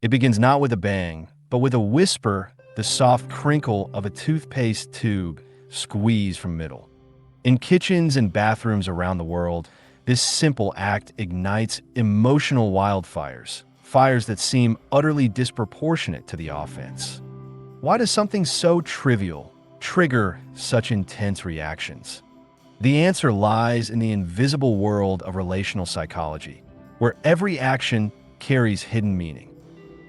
It begins not with a bang, but with a whisper, the soft crinkle of a toothpaste tube squeezed from middle. In kitchens and bathrooms around the world, this simple act ignites emotional wildfires, fires that seem utterly disproportionate to the offense. Why does something so trivial trigger such intense reactions? The answer lies in the invisible world of relational psychology, where every action carries hidden meaning.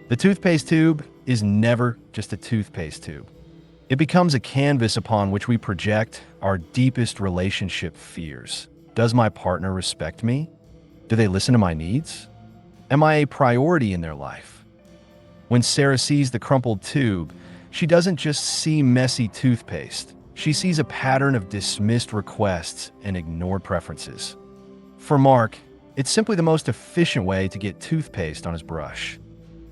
The toothpaste tube is never just a toothpaste tube. It becomes a canvas upon which we project our deepest relationship fears. Does my partner respect me? Do they listen to my needs? Am I a priority in their life? When Sarah sees the crumpled tube, she doesn't just see messy toothpaste. She sees a pattern of dismissed requests and ignored preferences. For Mark, it's simply the most efficient way to get toothpaste on his brush.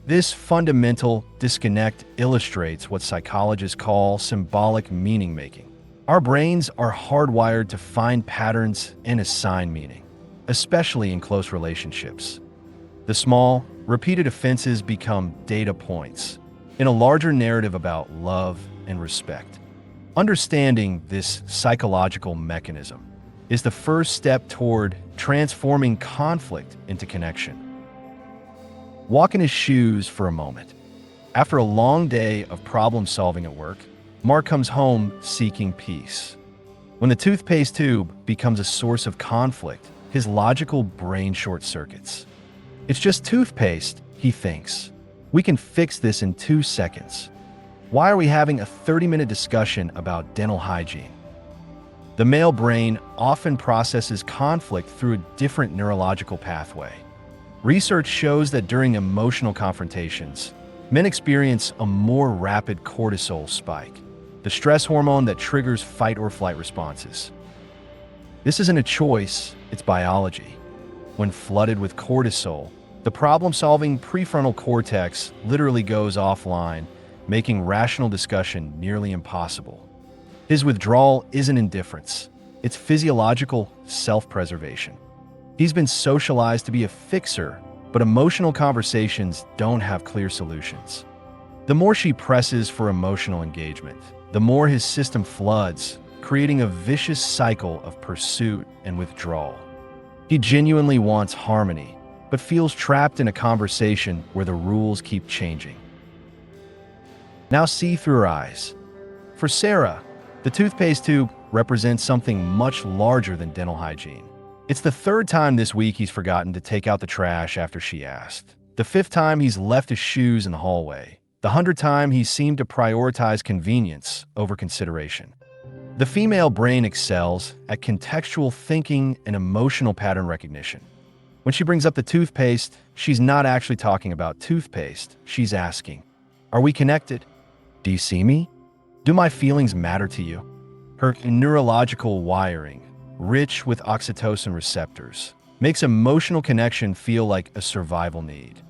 This fundamental disconnect illustrates what psychologists call symbolic meaning-making. Our brains are hardwired to find patterns and assign meaning, especially in close relationships. The small, repeated offenses become data points in a larger narrative about love and respect. Understanding this psychological mechanism is the first step toward transforming conflict into connection. Walk in his shoes for a moment. After a long day of problem-solving at work, Mark comes home seeking peace. When the toothpaste tube becomes a source of conflict, his logical brain short-circuits. It's just toothpaste, he thinks. We can fix this in 2 seconds. Why are we having a 30-minute discussion about dental hygiene? The male brain often processes conflict through a different neurological pathway. Research shows that during emotional confrontations, men experience a more rapid cortisol spike, the stress hormone that triggers fight or flight responses. This isn't a choice, it's biology. When flooded with cortisol, the problem-solving prefrontal cortex literally goes offline, making rational discussion nearly impossible. His withdrawal isn't indifference, it's physiological self-preservation. He's been socialized to be a fixer, but emotional conversations don't have clear solutions. The more she presses for emotional engagement, the more his system floods, creating a vicious cycle of pursuit and withdrawal. He genuinely wants harmony, but feels trapped in a conversation where the rules keep changing. Now see through her eyes. For Sarah, the toothpaste tube represents something much larger than dental hygiene. It's the 3rd time this week he's forgotten to take out the trash after she asked. The 5th time he's left his shoes in the hallway. The 100th time he seemed to prioritize convenience over consideration. The female brain excels at contextual thinking and emotional pattern recognition. When she brings up the toothpaste, she's not actually talking about toothpaste. She's asking, "Are we connected? Do you see me? Do my feelings matter to you?" Her neurological wiring, rich with oxytocin receptors, makes emotional connection feel like a survival need.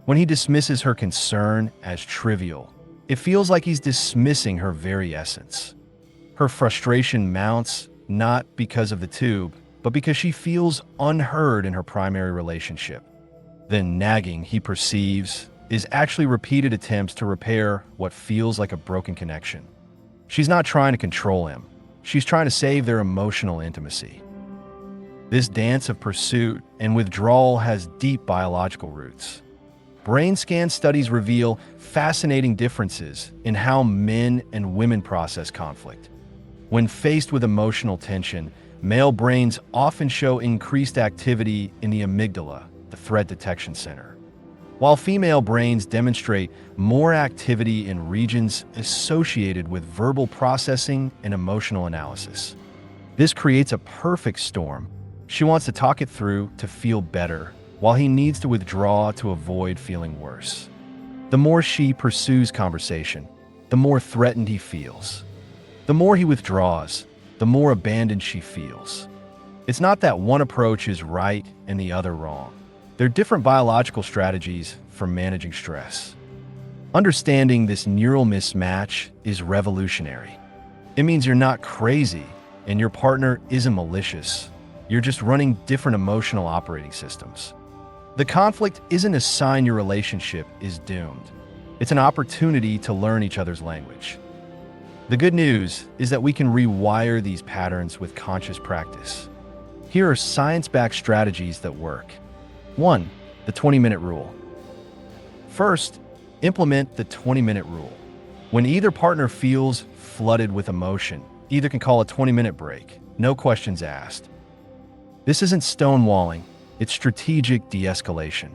When he dismisses her concern as trivial, it feels like he's dismissing her very essence. Her frustration mounts not because of the tube, but because she feels unheard in her primary relationship. The nagging he perceives is actually repeated attempts to repair what feels like a broken connection. She's not trying to control him. She's trying to save their emotional intimacy. This dance of pursuit and withdrawal has deep biological roots. Brain scan studies reveal fascinating differences in how men and women process conflict. When faced with emotional tension, male brains often show increased activity in the amygdala, the threat detection center, while female brains demonstrate more activity in regions associated with verbal processing and emotional analysis. This creates a perfect storm. She wants to talk it through to feel better, while he needs to withdraw to avoid feeling worse. The more she pursues conversation, the more threatened he feels. The more he withdraws, the more abandoned she feels. It's not that one approach is right and the other wrong. They're different biological strategies for managing stress. Understanding this neural mismatch is revolutionary. It means you're not crazy and your partner isn't malicious. You're just running different emotional operating systems. The conflict isn't a sign your relationship is doomed. It's an opportunity to learn each other's language. The good news is that we can rewire these patterns with conscious practice. Here are science-backed strategies that work. 1. The 20-minute rule. First, implement the 20-minute rule. When either partner feels flooded with emotion, either can call a 20-minute break, no questions asked. This isn't stonewalling, it's strategic de-escalation.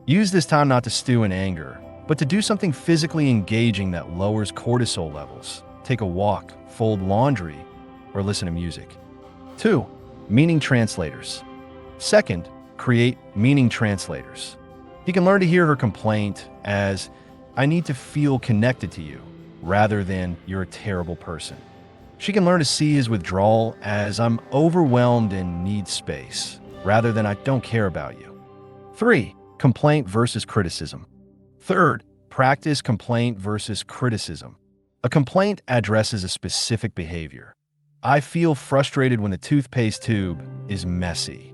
Use this time not to stew in anger, but to do something physically engaging that lowers cortisol levels. Take a walk, fold laundry, or listen to music. 2. Meaning translators. Second, create meaning translators. You can learn to hear her complaint as, "I need to feel connected to you," rather than, "You're a terrible person." She can learn to see his withdrawal as, "I'm overwhelmed and need space," rather than, "I don't care about you." 3. Complaint versus criticism. Third, practice complaint versus criticism. A complaint addresses a specific behavior. "I feel frustrated when the toothpaste tube is messy."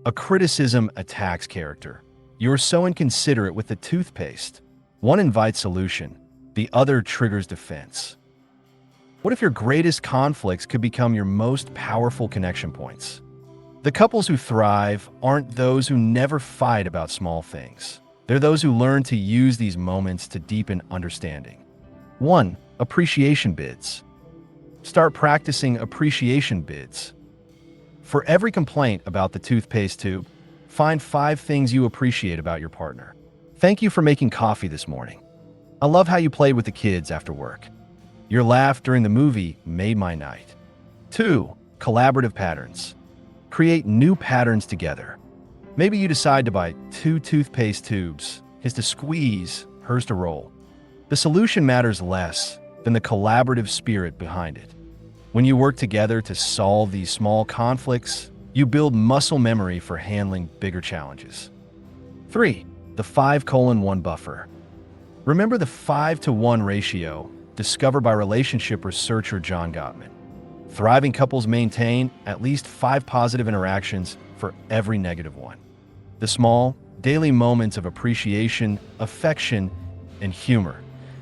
A criticism attacks character. "You're so inconsiderate with the toothpaste." One invites solution, the other triggers defense. What if your greatest conflicts could become your most powerful connection points? The couples who thrive aren't those who never fight about small things. They're those who learn to use these moments to deepen understanding. 1. Appreciation bids. Start practicing appreciation bids. For every complaint about the toothpaste tube, find 5 things you appreciate about your partner. "Thank you for making coffee this morning. I love how you played with the kids after work. Your laugh during the movie made my night." 2. Collaborative patterns. Create new patterns together. Maybe you decide to buy 2 toothpaste tubes, his to squeeze, hers to roll. The solution matters less than the collaborative spirit behind it. When you work together to solve these small conflicts, you build muscle memory for handling bigger challenges. 3. The 5:1 buffer. Remember the 5-to-1 ratio discovered by relationship researcher John Gottman. Thriving couples maintain at least 5 positive interactions for every negative one. The small, daily moments of appreciation, affection, and humor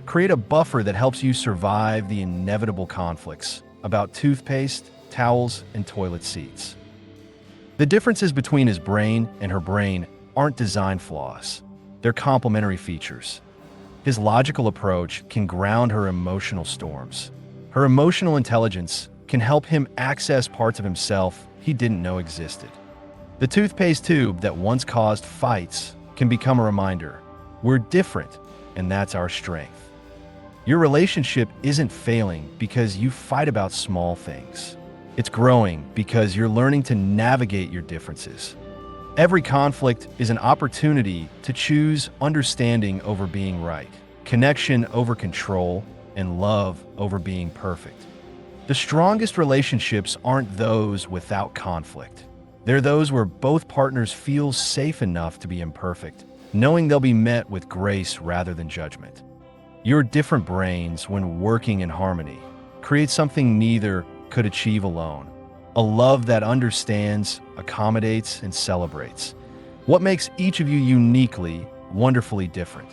create a buffer that helps you survive the inevitable conflicts about toothpaste, towels, and toilet seats. The differences between his brain and her brain aren't design flaws. They're complementary features. His logical approach can ground her emotional storms. Her emotional intelligence can help him access parts of himself he didn't know existed. The toothpaste tube that once caused fights can become a reminder. We're different, and that's our strength. Your relationship isn't failing because you fight about small things. It's growing because you're learning to navigate your differences. Every conflict is an opportunity to choose understanding over being right, connection over control, and love over being perfect. The strongest relationships aren't those without conflict. They're those where both partners feel safe enough to be imperfect, knowing they'll be met with grace rather than judgment. Your different brains, when working in harmony, create something neither could achieve alone. A love that understands, accommodates, and celebrates. What makes each of you uniquely, wonderfully different?